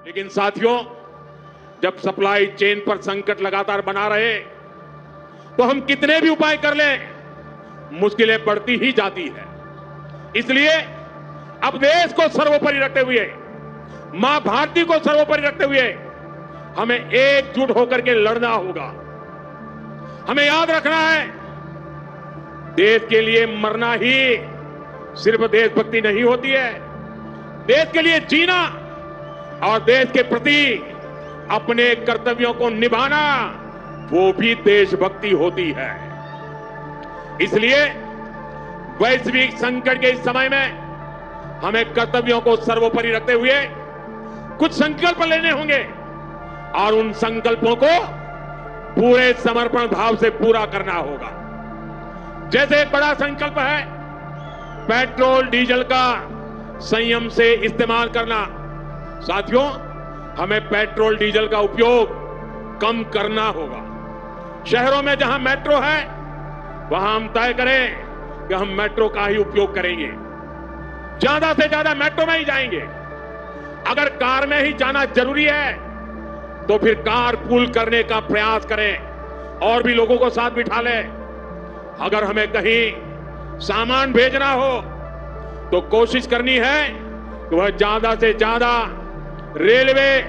लेकिन साथियों, जब सप्लाई चेन पर संकट लगातार बना रहे तो हम कितने भी उपाय कर लें, मुश्किलें बढ़ती ही जाती है। इसलिए अब देश को सर्वोपरि रखते हुए, मां भारती को सर्वोपरि रखते हुए हमें एकजुट होकर के लड़ना होगा। हमें याद रखना है, देश के लिए मरना ही सिर्फ देशभक्ति नहीं होती है। देश के लिए जीना और देश के प्रति अपने कर्तव्यों को निभाना, वो भी देशभक्ति होती है। इसलिए वैश्विक संकट के इस समय में हमें कर्तव्यों को सर्वोपरि रखते हुए कुछ संकल्प लेने होंगे और उन संकल्पों को पूरे समर्पण भाव से पूरा करना होगा। जैसे एक बड़ा संकल्प है पेट्रोल डीजल का संयम से इस्तेमाल करना। साथियों, हमें पेट्रोल डीजल का उपयोग कम करना होगा। शहरों में जहां मेट्रो है वहां हम तय करें कि हम मेट्रो का ही उपयोग करेंगे, ज्यादा से ज्यादा मेट्रो में ही जाएंगे। अगर कार में ही जाना जरूरी है तो फिर कार पूल करने का प्रयास करें और भी लोगों को साथ बिठा लें। अगर हमें कहीं सामान भेजना हो तो कोशिश करनी है कि वह ज्यादा से ज्यादा रेलवे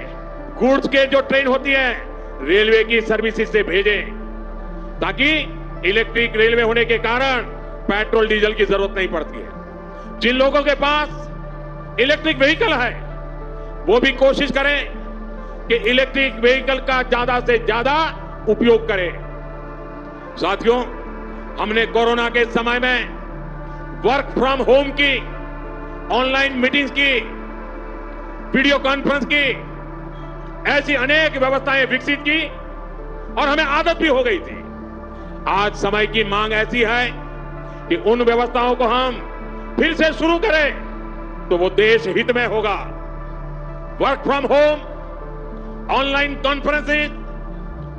गुड्स के जो ट्रेन होती है रेलवे की सर्विसेज से भेजें, ताकि इलेक्ट्रिक रेलवे होने के कारण पेट्रोल डीजल की जरूरत नहीं पड़ती है। जिन लोगों के पास इलेक्ट्रिक व्हीकल है वो भी कोशिश करें कि इलेक्ट्रिक व्हीकल का ज्यादा से ज्यादा उपयोग करें। साथियों, हमने कोरोना के समय में वर्क फ्रॉम होम की, ऑनलाइन मीटिंग्स की, वीडियो कॉन्फ्रेंस की, ऐसी अनेक व्यवस्थाएं विकसित की और हमें आदत भी हो गई थी। आज समय की मांग ऐसी है कि उन व्यवस्थाओं को हम फिर से शुरू करें तो वो देश हित में होगा। Work from home, online conferences,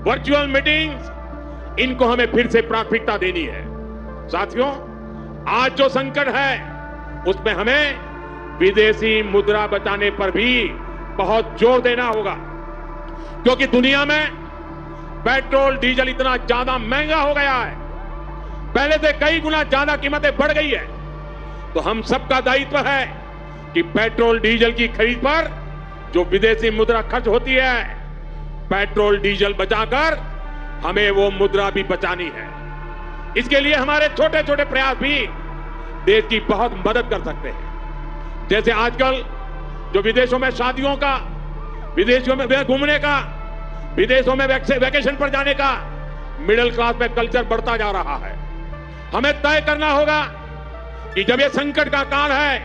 virtual meetings, इनको हमें फिर से प्राथमिकता देनी है। साथियों, आज जो संकट है उसमें हमें विदेशी मुद्रा बचाने पर भी बहुत जोर देना होगा, क्योंकि दुनिया में पेट्रोल डीजल इतना ज्यादा महंगा हो गया है, पहले से कई गुना ज्यादा कीमतें बढ़ गई है। तो हम सबका दायित्व है कि पेट्रोल डीजल की खरीद पर जो विदेशी मुद्रा खर्च होती है, पेट्रोल डीजल बचाकर हमें वो मुद्रा भी बचानी है। इसके लिए हमारे छोटे छोटे प्रयास भी देश की बहुत मदद कर सकते हैं। जैसे आजकल जो विदेशों में शादियों का, विदेशों में घूमने का, विदेशों में वैकेशन पर जाने का मिडिल क्लास में कल्चर बढ़ता जा रहा है। हमें तय करना होगा कि जब ये संकट का काल है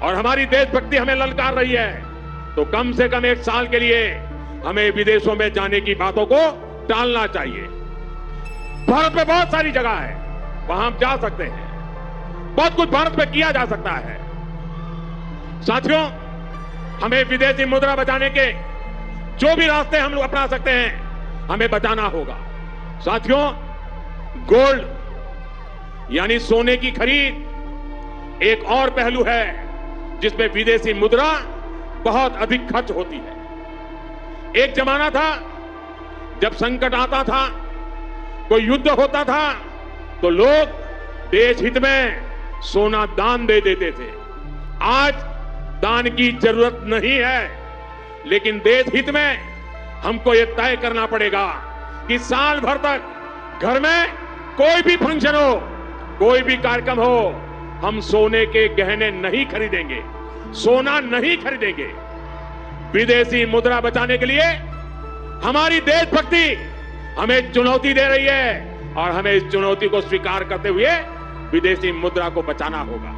और हमारी देशभक्ति हमें ललकार रही है तो कम से कम एक साल के लिए हमें विदेशों में जाने की बातों को टालना चाहिए। भारत में बहुत सारी जगह है, वहां हम जा सकते हैं, बहुत कुछ भारत में किया जा सकता है। साथियों, हमें विदेशी मुद्रा बचाने के जो भी रास्ते हम लोग अपना सकते हैं हमें बचाना होगा। साथियों, गोल्ड यानी सोने की खरीद एक और पहलू है जिसमें विदेशी मुद्रा बहुत अधिक खर्च होती है। एक जमाना था जब संकट आता था, कोई युद्ध होता था तो लोग देश हित में सोना दान दे देते थे। आज दान की जरूरत नहीं है, लेकिन देश हित में हमको ये तय करना पड़ेगा कि साल भर तक घर में कोई भी फंक्शन हो, कोई भी कार्यक्रम हो, हम सोने के गहने नहीं खरीदेंगे, सोना नहीं खरीदेंगे। विदेशी मुद्रा बचाने के लिए हमारी देशभक्ति हमें चुनौती दे रही है और हमें इस चुनौती को स्वीकार करते हुए विदेशी मुद्रा को बचाना होगा।